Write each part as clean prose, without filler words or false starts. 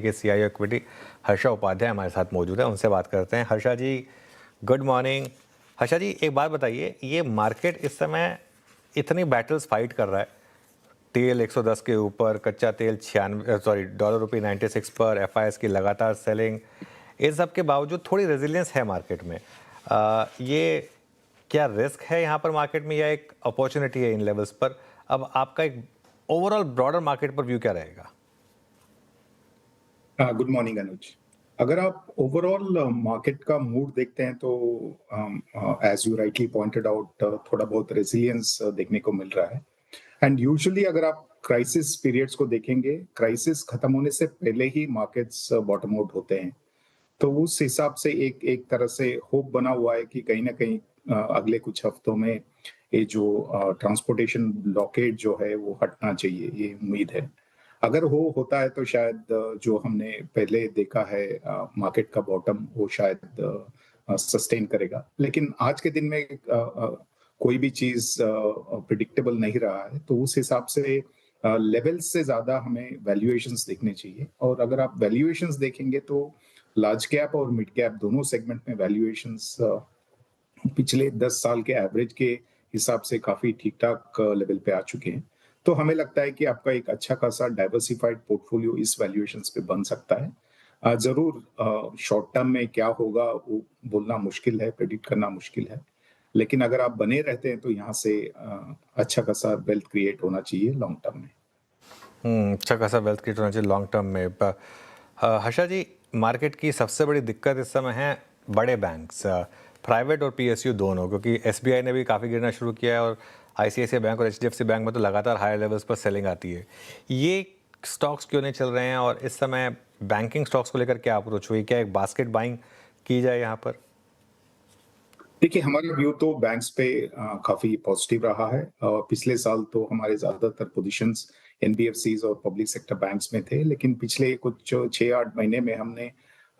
के CIO equity Harsha Upadhyay हमारे साथ मौजूद है, उनसे बात करते हैं। हर्षा जी, गुड मॉर्निंग। हर्षा जी, एक बात बताइए, ये मार्केट इस समय इतनी बैटल्स फाइट कर रहा है, तेल 110 के ऊपर, कच्चा तेल $96 पर, एफआईएस की लगातार सेलिंग, इन सब के बावजूद थोड़ी रेजिलियंस है मार्केट में। ये क्या रिस्क है यहाँ पर मार्केट में या एक अपॉर्चुनिटी है इन लेवल्स पर? अब आपका एक ओवरऑल ब्रॉडर मार्केट पर व्यू क्या रहेगा? Good morning Anuj. अगर आप ओवरऑल मार्केट का मूड देखते हैं तो as you rightly pointed out थोड़ा बहुत रेजिलियंस देखने को मिल रहा है। एंड यूजुअली अगर आप क्राइसिस पीरियड्स को देखेंगे, क्राइसिस खत्म होने से पहले ही मार्केट्स बॉटम आउट होते हैं। तो उस हिसाब से एक एक तरह से होप बना हुआ है कि कहीं ना कहीं अगले कुछ हफ्तों में ये जो ट्रांसपोर्टेशन ब्लॉकेज जो है वो हटना चाहिए, ये उम्मीद है। अगर वो होता है तो शायद जो हमने पहले देखा है मार्केट का बॉटम, वो शायद सस्टेन करेगा। लेकिन आज के दिन में कोई भी चीज प्रिडिक्टेबल नहीं रहा है, तो उस हिसाब से लेवल्स से ज्यादा हमें वैल्यूएशंस देखने चाहिए। और अगर आप वैल्यूएशंस देखेंगे तो लार्ज कैप और मिड कैप दोनों सेगमेंट में वैल्यूएशंस पिछले 10 साल के एवरेज के हिसाब से काफी ठीक ठाक लेवल पे आ चुके हैं। तो हमें लगता है कि आपका एक अच्छा खासा डाइवर्सिफाइड पोर्टफोलियो इस वैल्यूएशंस पे बन सकता है। जरूर शॉर्ट टर्म में क्या होगा वो बोलना मुश्किल है, प्रेडिक्ट करना मुश्किल है। लेकिन अगर आप बने रहते हैं तो यहाँ से अच्छा खासा वेल्थ क्रिएट होना चाहिए लॉन्ग टर्म में। अच्छा खासा वेल्थ क्रिएट होना चाहिए लॉन्ग टर्म में। हर्षा जी, मार्केट की सबसे बड़ी दिक्कत इस समय है बड़े बैंक्स, प्राइवेट और पीएसयू दोनों, क्योंकि एसबीआई ने भी काफ़ी गिरना शुरू किया है और आईसीआईसीआई बैंक और एचडीएफसी बैंक में तो लगातार हायर लेवल्स पर सेलिंग आती है। ये स्टॉक्स क्यों नहीं चल रहे हैं और इस समय बैंकिंग स्टॉक्स को लेकर क्या अप्रोच हुई? क्या एक बास्केट बाइंग की जाए यहाँ पर? देखिए, हमारा व्यू तो बैंक्स पे काफी पॉजिटिव रहा है। पिछले साल तो हमारे ज्यादातर पोजीशंस एनबीएफसीज और पब्लिक सेक्टर बैंक्स में थे, लेकिन पिछले कुछ 6-8 महीने में हमने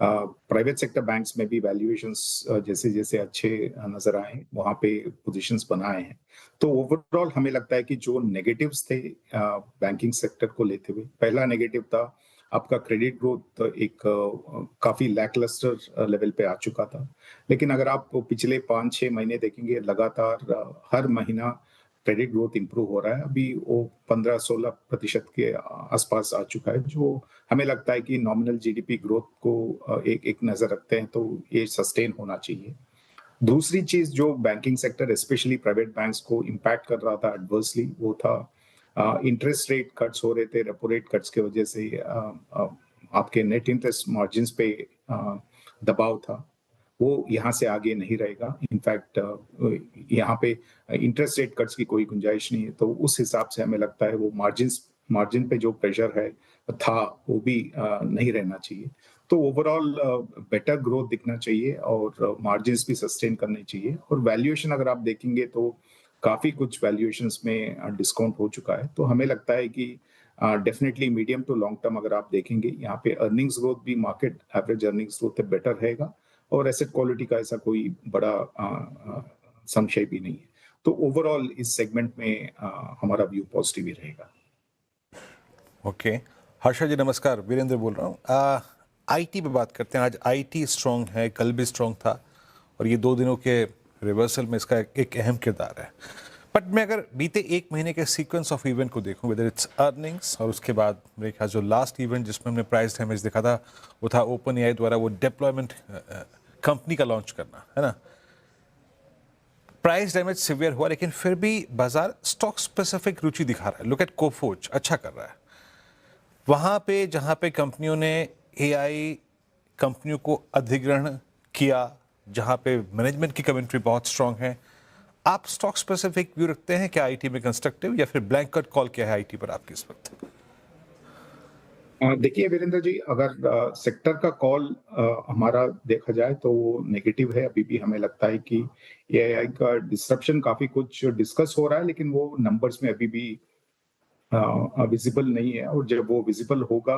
प्राइवेट सेक्टर बैंक्स में भी वैल्यूएशंस जैसे जैसे अच्छे नजर आए, वहां पे पोजीशंस बनाए हैं। तो ओवरऑल हमें लगता है कि जो नेगेटिव्स थे बैंकिंग सेक्टर को लेते हुए, पहला नेगेटिव था आपका क्रेडिट ग्रोथ एक काफी लैकलस्टर लेवल पे आ चुका था। लेकिन अगर आप पिछले 5-6 महीने देखेंगे, लगातार हर महीना क्रेडिट ग्रोथ इंप्रूव हो रहा है। अभी वो 15-16% के आसपास आ चुका है, जो हमें लगता है कि नॉमिनल जीडीपी ग्रोथ को एक एक नजर रखते हैं तो ये सस्टेन होना चाहिए। दूसरी चीज जो banking sector specially private banks को इम्पैक्ट कर रहा था एडवर्सली, वो था इंटरेस्ट रेट कट्स हो रहे थे, रेपो रेट कट्स की वजह से आपके नेट इंटरेस्ट मार्जिन पे दबाव था। वो यहाँ से आगे नहीं रहेगा। इनफैक्ट यहाँ पे इंटरेस्ट रेट कट्स की कोई गुंजाइश नहीं है, तो उस हिसाब से हमें लगता है वो मार्जिन पे जो प्रेशर है था वो भी नहीं रहना चाहिए। तो ओवरऑल बेटर ग्रोथ दिखना चाहिए और मार्जिन्स भी सस्टेन करने चाहिए। और वैल्यूएशन अगर आप देखेंगे तो काफी कुछ वैल्यूएशंस में डिस्काउंट हो चुका है। तो हमें लगता है कि definitely medium to long term अगर आप देखेंगे, यहाँ पे अर्निंग्स ग्रोथ भी market average earnings growth better रहेगा और एसेट क्वालिटी का ऐसा कोई बड़ा संशय भी नहीं है। तो ओवरऑल इस सेगमेंट में हमारा व्यू पॉजिटिव ही रहेगा। ओके हर्षा जी नमस्कार, वीरेंद्र बोल रहा हूँ। आईटी पे बात करते हैं। आज आईटी स्ट्रांग है, कल भी स्ट्रांग था और ये 2 दिनों के रिवर्सल में इसका एक अहम किरदार है। बट मैं अगर बीते 1 महीने के सीक्वेंस ऑफ इवेंट को देखूं, वेदर इट्स अर्निंग्स और उसके बाद मेरे ख्याल जो लास्ट इवेंट जिसमें हमने प्राइस डैमेज देखा था वो था ओपन एआई द्वारा वो डिप्लॉयमेंट कंपनी का लॉन्च करना, है ना। प्राइस डैमेज सिवियर हुआ लेकिन फिर भी बाजार स्टॉक स्पेसिफिक रुचि दिखा रहा है। लुक एट कोफोर्ज, अच्छा कर रहा है। वहां पे जहां पे कंपनियों ने एआई कंपनियों को अधिग्रहण किया, जहां पे मैनेजमेंट की कमेंट्री बहुत स्ट्रांग है, आप स्टॉक स्पेसिफिक व्यू रखते हैं क्या आईटी में कंस्ट्रक्टिव, या फिर ब्लैंकेट कॉल क्या है आईटी पर आपकी इस वक्त? देखिए वीरेंद्र जी, अगर सेक्टर का कॉल हमारा देखा जाए तो वो नेगेटिव है। अभी भी हमें लगता है कि एआई का डिस्रप्शन काफी कुछ डिस्कस हो रहा है, लेकिन वो नंबर्स में अभी भी विजिबल नहीं है। और जब वो विजिबल होगा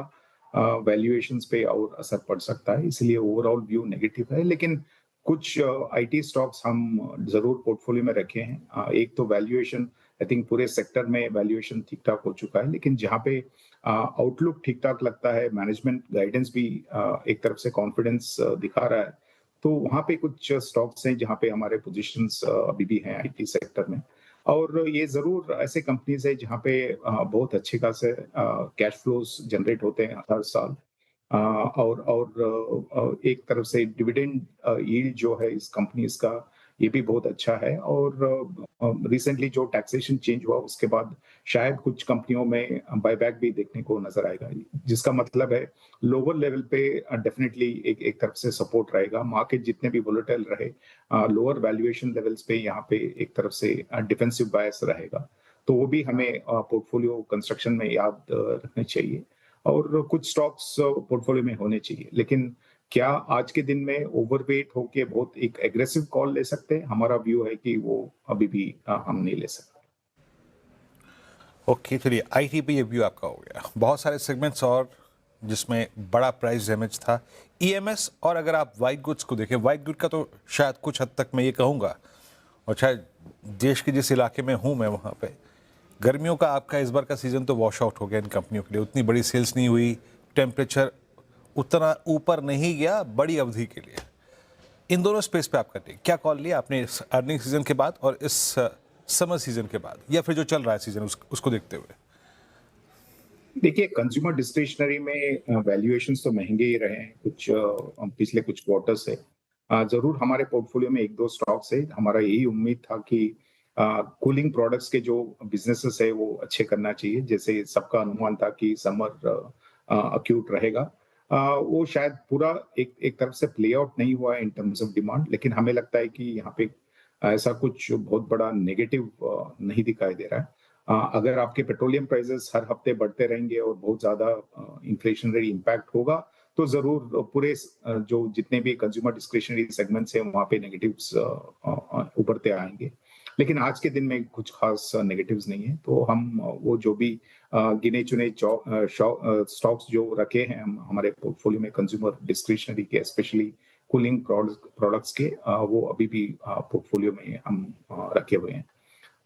वैल्यूएशंस पे और असर पड़ सकता है, इसलिए ओवरऑल व्यू नेगेटिव है। लेकिन कुछ आईटी स्टॉक्स हम जरूर पोर्टफोलियो में रखे हैं। एक तो वैल्यूएशन, आई थिंक पूरे सेक्टर में वैल्यूएशन ठीक ठाक हो चुका है, लेकिन जहाँ पे आउटलुक ठीक ठाक लगता है, मैनेजमेंट गाइडेंस भी एक तरफ से कॉन्फिडेंस दिखा रहा है। तो वहाँ पे कुछ स्टॉक्स हैं जहाँ पे हमारे पोजीशंस अभी भी हैं आईटी सेक्टर में। और ये जरूर ऐसे कंपनीज है जहाँ पे बहुत अच्छे खासे कैश फ्लोज जनरेट होते हैं हर साल। और एक तरफ से डिविडेंड यील्ड जो है इस कंपनीज का, ये भी बहुत अच्छा है। और रिसेंटली जो टैक्सेशन चेंज हुआ उसके बाद शायद कुछ कंपनियों में बायबैक भी देखने को नजर आएगा, जिसका मतलब है लोअर लेवल पे डेफिनेटली एक तरफ से सपोर्ट रहेगा। मार्केट जितने भी वोलेटाइल रहे, लोअर वैल्यूएशन लेवल्स पे यहाँ पे एक तरफ से डिफेंसिव बायस रहेगा। तो वो भी हमें पोर्टफोलियो कंस्ट्रक्शन में याद रखने चाहिए। और कुछ स्टॉक्स पोर्टफोलियो में होने चाहिए, लेकिन क्या आज के दिन में ओवरवेट होके बहुत एक एग्रेसिव कॉल ले सकते हैं? हमारा व्यू है कि वो अभी भी हम नहीं ले सकते। ओके, चलिए आईटी पे ये व्यू आपका हो गया। बहुत सारे सेगमेंट्स और जिसमें बड़ा प्राइस डैमेज था, ईएमएस। और अगर आप वाइट गुड्स को देखें, वाइट गुड का तो शायद कुछ हद तक मैं ये कहूँगा, और शायद देश के जिस इलाके में हूँ मैं वहाँ पे गर्मियों का आपका इस बार का सीज़न तो वॉश आउट हो गया इन कंपनियों के लिए। उतनी बड़ी सेल्स नहीं हुई, टेम्परेचर उतना ऊपर नहीं गया बड़ी अवधि के लिए। इन दोनों स्पेस पे आपका टेक क्या कॉल लिया आपने इस अर्निंग सीजन के बाद और इस समर सीजन के बाद, या फिर जो चल रहा है सीजन उसको देखते हुए? देखिए, कंज्यूमर डिस्क्रिशनरी में वैल्यूएशंस तो महंगे ही रहे हैं कुछ पिछले कुछ क्वार्टर से। जरूर हमारे पोर्टफोलियो में एक दो स्टॉक्स है, हमारा यही उम्मीद था कि कूलिंग प्रोडक्ट्स के जो बिजनेसेस है वो अच्छे करना चाहिए। जैसे सबका अनुमान था कि समर अक्यूट रहेगा, वो शायद पूरा एक तरफ से प्ले आउट नहीं हुआ है इन टर्म्स ऑफ डिमांड, लेकिन हमें लगता है कि यहाँ पे ऐसा कुछ बहुत बड़ा नेगेटिव नहीं दिखाई दे रहा है। अगर आपके पेट्रोलियम प्राइसेस हर हफ्ते बढ़ते रहेंगे और बहुत ज्यादा इन्फ्लेशनरी इम्पैक्ट होगा, तो जरूर पूरे जो जितने भी कंज्यूमर डिस्क्रिशनरी सेगमेंट्स हैं वहां पे नेगेटिव्स उभरते आएंगे। लेकिन आज के दिन में कुछ खास नेगेटिव्स नहीं है। तो हम वो जो भी गिने चुने स्टॉक्स जो रखे हैं हम हमारे पोर्टफोलियो में कंज्यूमर डिस्क्रिशनरी के, स्पेशली कूलिंग प्रोडक्ट्स के, वो अभी भी पोर्टफोलियो में हम रखे हुए हैं।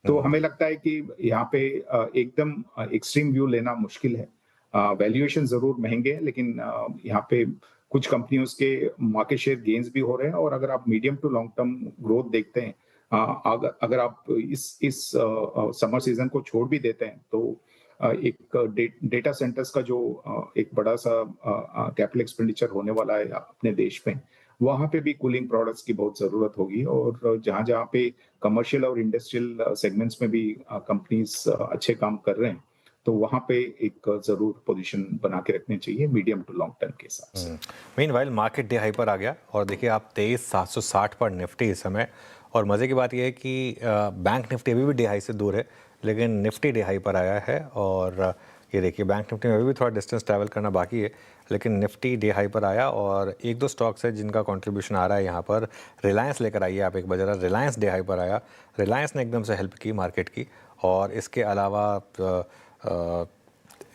तो हमें लगता है कि यहाँ पे एकदम एक्सट्रीम व्यू लेना मुश्किल है। वैल्यूएशन जरूर महंगे हैं, लेकिन यहाँ पे कुछ कंपनियों के मार्केट शेयर गेन्स भी हो रहे हैं। और अगर आप medium to long term growth देखते हैं, अगर आप इस समर सीजन को छोड़ भी देते हैं, तो एक डेटा सेंटर्स का जो एक बड़ा सा कैपिटल एक्सपेंडिचर होने वाला है अपने देश में, वहां पे भी कूलिंग प्रोडक्ट्स की बहुत जरूरत होगी। और जहां जहां पे कमर्शियल और इंडस्ट्रियल सेगमेंट्स में भी कंपनीज अच्छे काम कर रहे हैं, तो वहां पे एक जरूर पोजीशन बना के रखनी चाहिए मीडियम टू लॉन्ग टर्म के हिसाब से। मीनवाइल मार्केट डे हाई पर आ गया और देखिए आप 23,760 पर निफ्टी इस समय। और मज़े की बात यह है कि बैंक निफ्टी अभी भी डे हाई से दूर है, लेकिन निफ्टी डे हाई पर आया है। और ये देखिए बैंक निफ्टी में अभी भी थोड़ा डिस्टेंस ट्रैवल करना बाकी है, लेकिन निफ्टी डे हाई पर आया। और एक दो स्टॉक्स है जिनका कंट्रीब्यूशन आ रहा है यहाँ पर। रिलायंस लेकर आइए आप एक बजरा, रिलायंस डे हाई पर आया। रिलायंस ने एकदम से हेल्प की मार्केट की। और इसके अलावा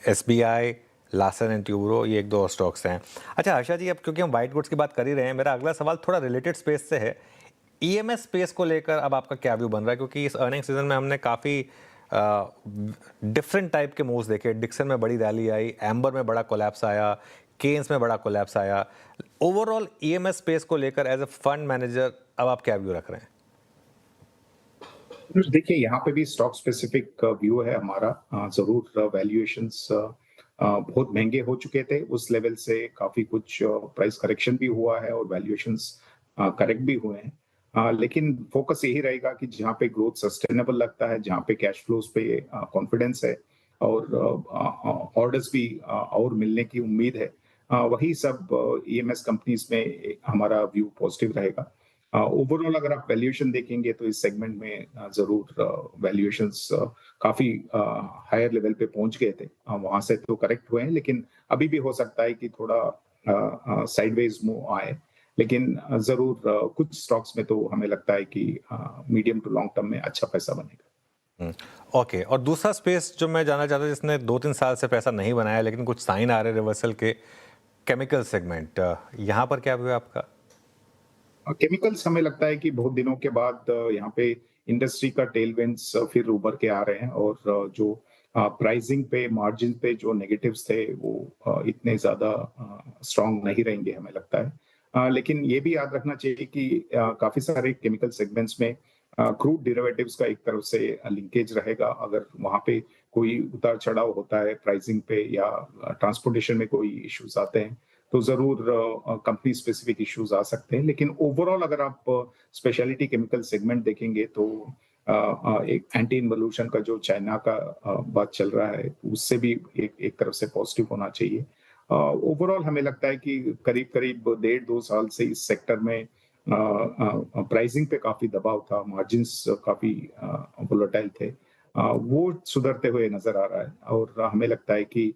SBI, लार्सन एंड ट्यूब्रो, ये एक दो और स्टॉक्स हैं। अच्छा आशा जी, अब क्योंकि हम वाइट गुड्स की बात कर ही रहे हैं, मेरा अगला सवाल थोड़ा रिलेटेड स्पेस से है। ईएमएस स्पेस को लेकर अब आपका क्या व्यू बन रहा है? क्योंकि इस अर्निंग सीजन में हमने काफ़ी डिफरेंट टाइप के मूव्स देखे। डिक्सन में बड़ी रैली आई, एम्बर में बड़ा कोलैप्स आया, केन्स में बड़ा कोलैप्स आया। ओवरऑल ईएमएस स्पेस को लेकर एज ए फंड मैनेजर अब आप क्या व्यू रख रहे हैं? देखिए, यहाँ पे भी स्टॉक स्पेसिफिक व्यू है हमारा। जरूर वैल्यूएशंस बहुत महंगे हो चुके थे, उस लेवल से काफी कुछ प्राइस करेक्शन भी हुआ है और वैल्यूएशंस करेक्ट भी हुए हैं। लेकिन फोकस यही रहेगा कि जहाँ पे ग्रोथ सस्टेनेबल लगता है, जहाँ पे कैश फ्लोज पे कॉन्फिडेंस है और ऑर्डर्स भी और मिलने की उम्मीद है, वही सब ईएमएस कंपनीज में हमारा व्यू पॉजिटिव रहेगा। ओवरऑल अगर आप वैल्यूएशन देखेंगे तो इस सेगमेंट में जरूर वैल्यूएशंस काफी हायर लेवल पे पहुंच गए थे। वहां से तो करेक्ट हुए हैं, लेकिन अभी भी हो सकता है कि थोड़ा साइडवेज मूव आए। लेकिन जरूर कुछ स्टॉक्स में तो हमें लगता है कि मीडियम टू लॉन्ग टर्म में अच्छा पैसा बनेगा। ओके, और दूसरा स्पेस जो मैं जानना चाहता हूँ जिसने 2-3 साल से पैसा नहीं बनाया लेकिन कुछ साइन आ रहे रिवर्सल के, केमिकल सेगमेंट, यहाँ पर क्या व्यू है आपका? केमिकल्स हमें लगता है कि बहुत दिनों के बाद यहाँ पे इंडस्ट्री का टेलविंड्स फिर उभर के आ रहे हैं। और जो प्राइसिंग पे, मार्जिन पे जो नेगेटिव्स थे वो इतने ज़्यादा स्ट्रॉन्ग नहीं रहेंगे हमें लगता है। लेकिन ये भी याद रखना चाहिए कि काफ़ी सारे केमिकल सेगमेंट्स में क्रूड डेरिवेटिव्स का एक तरफ से लिंकेज रहेगा। अगर वहाँ पे कोई उतार-चढ़ाव होता है प्राइसिंग पे या ट्रांसपोर्टेशन में कोई इश्यूज आते हैं, तो ज़रूर कंपनी स्पेसिफिक इश्यूज आ सकते हैं। लेकिन ओवरऑल अगर आप स्पेशलिटी केमिकल सेगमेंट देखेंगे तो एक एंटी इन्वोल्यूशन का जो चाइना का बात चल रहा है, उससे भी एक तरफ से पॉजिटिव होना चाहिए। ओवरऑल हमें लगता है कि करीब-करीब 1.5-2 साल से इस सेक्टर में प्राइसिंग पे काफ़ी दबाव था, मार्जिन्स काफ़ी वोलेटाइल थे। वो सुधरते हुए नज़र आ रहा है और हमें लगता है कि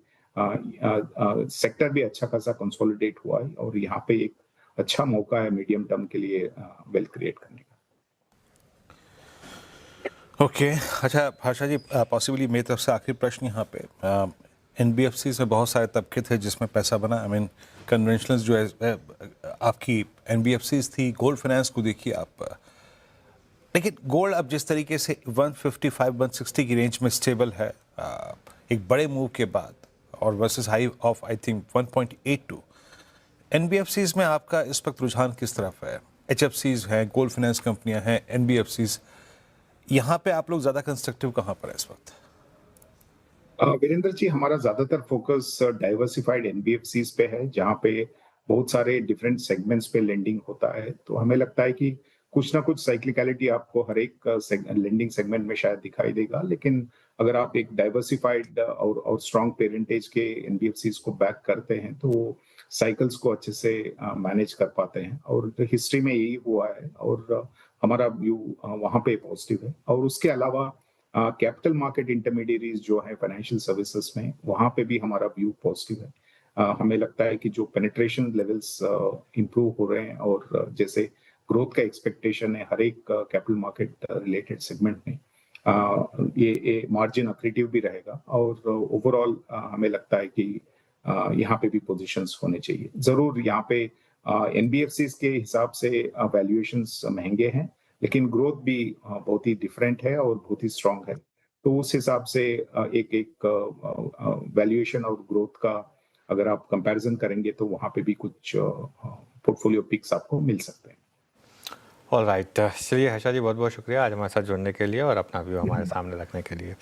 सेक्टर भी अच्छा खासा कंसोलिडेट हुआ है और यहाँ पे एक अच्छा मौका है मीडियम टर्म के लिए वेल्थ क्रिएट करने का। ओके अच्छा हर्षा जी, पॉसिबली मेरी तरफ से आखिरी प्रश्न यहाँ पे, एनबीएफसी में बहुत सारे तबके थे जिसमें पैसा बना। आई मीन कन्वेंशनल जो है आपकी एनबीएफसी थी, गोल्ड फाइनेंस को देखिए आप, लेकिन गोल्ड अब जिस तरीके से 155-160 की रेंज में स्टेबल है एक बड़े मूव के बाद, और versus high of I think 1.82, NBFCs में आपका इस वक्त रुझान किस तरफ है? एचएफसीज हैं, गोल्ड फाइनेंस कंपनियां हैं, एनबीएफसीज, यहाँ पे आप लोग ज़्यादा कंस्ट्रक्टिव कहाँ पर है इस वक्त? वीरेंद्र जी, हमारा ज्यादातर फोकस डाइवर्सिफाइड एनबीएफसीज पे है, जहाँ पे बहुत सारे डिफरेंट सेगमेंट्स पे लेंडिंग होता है। तो हमें लगता है कि कुछ ना कुछ साइक्लिकलिटी आपको हर एक लेंडिंग सेगमेंट में शायद दिखाई देगा, लेकिन अगर आप एक डाइवर्सिफाइड और स्ट्रॉन्ग पेरेंटेज के एनबीएफसीज को बैक करते हैं तो साइकिल्स को अच्छे से मैनेज कर पाते हैं और हिस्ट्री में यही हुआ है और हमारा व्यू वहाँ पे पॉजिटिव है। और उसके अलावा कैपिटल मार्केट इंटरमीडियरीज जो है फाइनेंशियल सर्विसेज में, वहां पे भी हमारा व्यू पॉजिटिव है। हमें लगता है कि जो पेनिट्रेशन लेवल्स इंप्रूव हो रहे हैं और जैसे ग्रोथ का एक्सपेक्टेशन है हर एक कैपिटल मार्केट रिलेटेड सेगमेंट में, ये मार्जिन अक्रीटिव भी रहेगा और ओवरऑल हमें लगता है कि यहाँ पे भी पोजीशंस होने चाहिए। जरूर यहाँ पे एनबीएफसीज के हिसाब से वैल्यूएशंस महंगे हैं, लेकिन ग्रोथ भी बहुत ही डिफरेंट है और बहुत ही स्ट्रांग है। तो उस हिसाब से एक वैल्यूएशन और ग्रोथ का अगर आप कंपैरिजन करेंगे तो वहां पे भी कुछ पोर्टफोलियो पिक्स आपको मिल सकते हैं। ऑल राइट, चलिए हर्षा जी, बहुत बहुत शुक्रिया आज हमारे साथ जुड़ने के लिए और अपना व्यू हमारे सामने रखने के लिए।